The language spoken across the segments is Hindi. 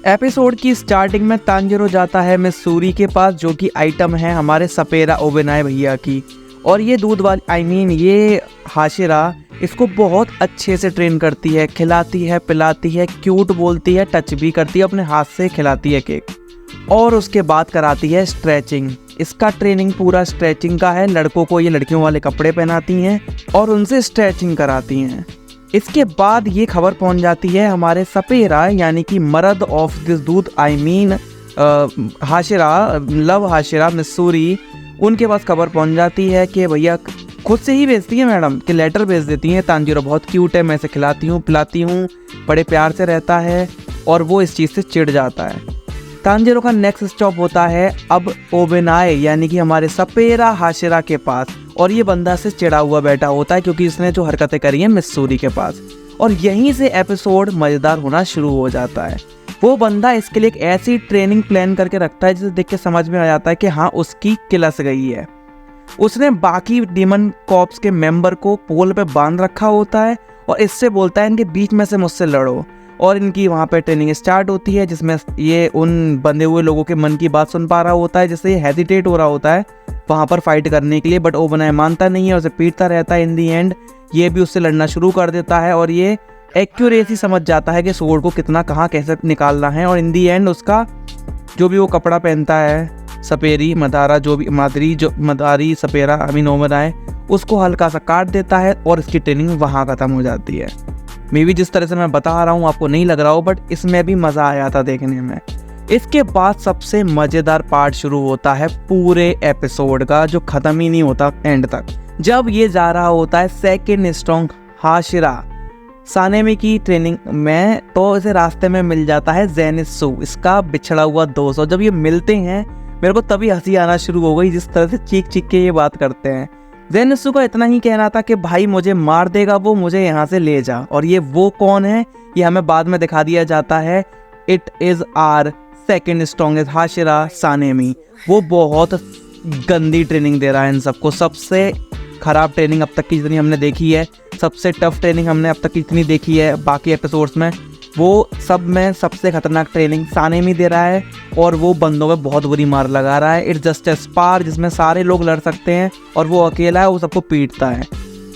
एपिसोड की स्टार्टिंग में तांजिरो जाता है मिस्सूरी के पास, जो कि आइटम है हमारे सपेरा ओबेनाई भैया की। और ये दूध वाली ये हाशिरा इसको बहुत अच्छे से ट्रेन करती है, खिलाती है, पिलाती है, क्यूट बोलती है, टच भी करती है, अपने हाथ से खिलाती है केक। और उसके बाद कराती है स्ट्रेचिंग। इसका ट्रेनिंग पूरा स्ट्रेचिंग का है। लड़कों को ये लड़कियों वाले कपड़े पहनाती हैं और उनसे स्ट्रेचिंग कराती हैं। इसके बाद ये खबर पहुंच जाती है हमारे सपेरा यानी कि मर्द ऑफ दिस दूध हाशिरा, लव हाशिरा मिस्सूरी, उनके पास खबर पहुंच जाती है कि भैया खुद से ही भेजती है मैडम कि लेटर भेज देती हैं, तांजिरो बहुत क्यूट है, मैं इसे खिलाती हूँ पिलाती हूँ, बड़े प्यार से रहता है। और वो इस चीज़ से चिढ़ जाता है। तांजिरो का नेक्स्ट स्टॉप होता है अब ओबेनाई यानी कि हमारे सपेरा हाशिरा के पास। और ये बंदा से चिढ़ा हुआ बैठा होता है क्योंकि इसने जो हरकतें करी हैं मिस्सूरी के पास। और यहीं से एपिसोड मज़ेदार होना शुरू हो जाता है। वो बंदा इसके लिए एक ऐसी ट्रेनिंग प्लान करके रखता है जिसे देख के समझ में आ जाता है कि हाँ उसकी किलस गई है। उसने बाकी डीमन कॉप्स के मेंबर को पोल पे बांध रखा होता है और इससे बोलता है इनके बीच में से मुझसे लड़ो। और इनकी वहाँ पे ट्रेनिंग स्टार्ट होती है जिसमें ये उन बंधे हुए लोगों के मन की बात सुन पा रहा होता है, जिससे ये हेजिटेट हो रहा होता है वहाँ पर फाइट करने के लिए। बट ओबेनाई मानता नहीं है, उसे पीटता रहता है। इन दी एंड ये भी उससे लड़ना शुरू कर देता है और ये एक्यूरेसी समझ जाता है कि सोर्ड को कितना कहाँ कैसे निकालना है। और इन दी एंड उसका जो भी वो कपड़ा पहनता है सपेरी मदारा, जो भी मदारी सपेरा ओबेनाई, उसको हल्का सा काट देता है और इसकी ट्रेनिंग वहाँ ख़त्म हो जाती है। मे भी जिस तरह से मैं बता रहा हूँ आपको नहीं लग रहा हो, बट इसमें भी मज़ा आया था देखने में। इसके बाद सबसे मज़ेदार पार्ट शुरू होता है पूरे एपिसोड का, जो ख़त्म ही नहीं होता एंड तक। जब ये जा रहा होता है सेकेंड स्ट्रॉन्ग हाशिरा सानेमी की ट्रेनिंग में, तो इसे रास्ते में मिल जाता है ज़ेनित्सु, इसका बिछड़ा हुआ दोस्त। और जब ये मिलते हैं मेरे को तभी हंसी आना शुरू हो गई, जिस तरह से चीख चीख के ये बात करते हैं। ज़ेनित्सु का इतना ही कहना था कि भाई मुझे मार देगा वो, मुझे यहाँ से ले जा। और ये वो कौन है ये हमें बाद में दिखा दिया जाता है। It is our second strongest हाशिरा सानेमी। वो बहुत गंदी ट्रेनिंग दे रहा है इन सबको, सबसे ख़राब ट्रेनिंग अब तक की जितनी हमने देखी है, सबसे टफ ट्रेनिंग हमने अब तक की जितनी देखी है बाकी एपिसोड्स में, वो सब में सबसे खतरनाक ट्रेनिंग सानेमी दे रहा है। और वो बंदों में बहुत बुरी मार लगा रहा है। इट्स जस्ट ए स्पार जिसमें सारे लोग लड़ सकते हैं और वो अकेला है, वो सबको पीटता है।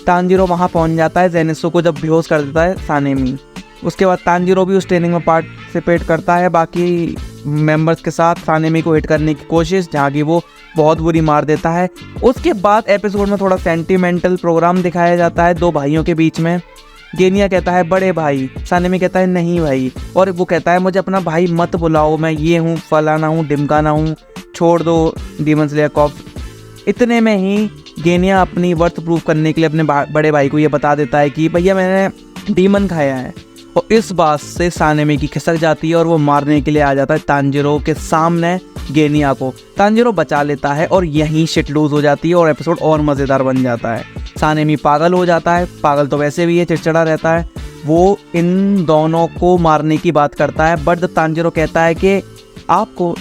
तांजिरो वहाँ पहुँच जाता है, ज़ेनित्सु को जब बेहोश कर देता है सानेमी। उसके बाद तांजिरो भी उस ट्रेनिंग में पार्टिसिपेट करता है बाकी मेंबर्स के साथ, सानेमी को हिट करने की कोशिश, जहाँ की वो बहुत बुरी मार देता है। उसके बाद एपिसोड में थोड़ा सेंटिमेंटल प्रोग्राम दिखाया जाता है दो भाइयों के बीच में। गेनिया कहता है बड़े भाई, सानेमी कहता है नहीं भाई, और वो कहता है मुझे अपना भाई मत बुलाओ, मैं ये हूँ फलाना हूँ ढिमकाना हूँ, छोड़ दो डीमन स्लेयर कॉर्प्स। इतने में ही गेनिया अपनी वर्थ प्रूव करने के लिए अपने बड़े भाई को ये बता देता है कि भैया मैंने डीमन खाया है। और इस बात से सानेमी की खिसक जाती है और वो मारने के लिए आ जाता है तांजिरो के सामने गेनिया को। तांजिरो बचा लेता है और यहीं शिट लूज हो जाती है और एपिसोड और मज़ेदार बन जाता है। सानेमी पागल हो जाता है, पागल तो वैसे भी है, चिड़चिड़ा रहता है। वो इन दोनों को मारने की बात करता है, बट जब तांजिरो कहता है कि आपको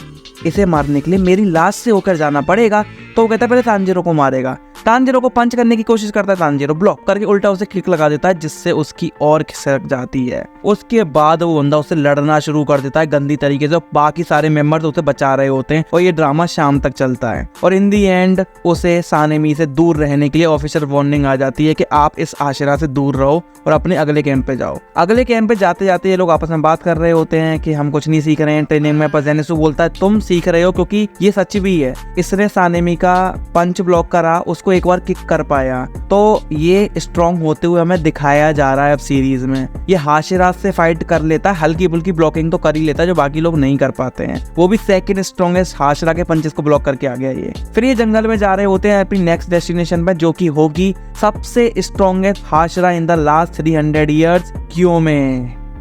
इसे मारने के लिए मेरी लाश से होकर जाना पड़ेगा, तो वो कहता है पहले तांजिरो को मारेगा। तांजिरो को पंच करने की कोशिश करता है, तांजिरो ब्लॉक करके उल्टा उसे किक लगा देता है, जिससे उसकी और खिसक जाती है। उसके बाद वो बंदा उससे लड़ना शुरू कर देता है गंदी तरीके से। बाकी सारे मेंबर्स उसे बचा रहे होते हैं और ये ड्रामा शाम तक चलता है। और इन दी एंड उसे सानेमी से दूर रहने के लिए ऑफिशियल वार्निंग आ जाती है कि आप इस हाशिरा से दूर रहो और अपने अगले कैंप पे जाओ। अगले कैंप पे जाते जाते ये लोग आपस में बात कर रहे होते हैं कि हम कुछ नहीं सीख रहे हैं ट्रेनिंग में। पर ज़ेनित्सु बोलता है तुम सीख रहे हो, क्योंकि ये सच भी है, इसने सानेमी का पंच ब्लॉक करा, उसको एक बार किक कर पाया, तो ये स्ट्रॉन्ग होते हुए हमें दिखाया जा रहा है अब सीरीज में। ये हाशिरा से फाइट कर लेता है, हल्की फुल्की ब्लॉकिंग तो कर ही लेता है जो बाकी लोग नहीं कर पाते हैं। वो भी सेकंड स्ट्रॉन्गेस्ट हाशिरा के पंचेस को ब्लॉक करके आ गया ये। फिर ये जंगल में जा रहे होते हैं अपनी नेक्स्ट डेस्टिनेशन पे, जो कि होगी सबसे स्ट्रॉन्गेस्ट हाशिरा in the last 300 years, Gyomei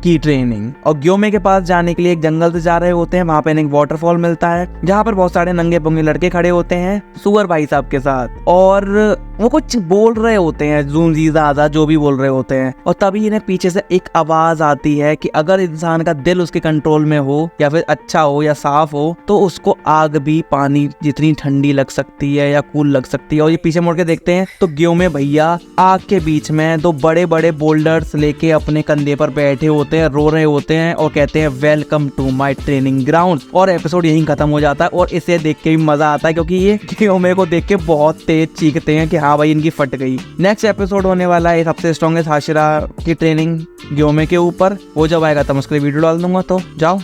की ट्रेनिंग। और ग्योमे के पास जाने के लिए एक जंगल से जा रहे होते हैं। वहाँ पे एक वाटरफॉल मिलता है जहाँ पर बहुत सारे नंगे पुंगे लड़के खड़े होते हैं सुअर भाई साहब के साथ, और वो कुछ बोल रहे होते हैं, जूम जीजा आजा जो भी बोल रहे होते हैं। और तभी इन्हें पीछे से एक आवाज आती है कि अगर इंसान का दिल उसके कंट्रोल में हो या फिर अच्छा हो या साफ हो, तो उसको आग भी पानी जितनी ठंडी लग सकती है या कूल लग सकती है। और ये पीछे मुड़ के देखते हैं तो ग्योमे भैया आग के बीच में दो बड़े बड़े बोल्डर्स लेके अपने कंधे पर बैठे होते होते हैं, रो रहे होते हैं और कहते हैं welcome to my training ground, और एपिसोड यहीं खत्म हो जाता है। और इसे देख के भी मजा आता है क्योंकि ये ग्योमे को देख के बहुत तेज चीखते हैं कि हाँ भाई इनकी फट गई। नेक्स्ट एपिसोड होने वाला है सबसे स्ट्रॉन्गेस्ट हाशिरा की ट्रेनिंग ग्योमे के ऊपर, वो जब आएगा तब उसके लिए वीडियो डाल दूंगा, तो जाओ।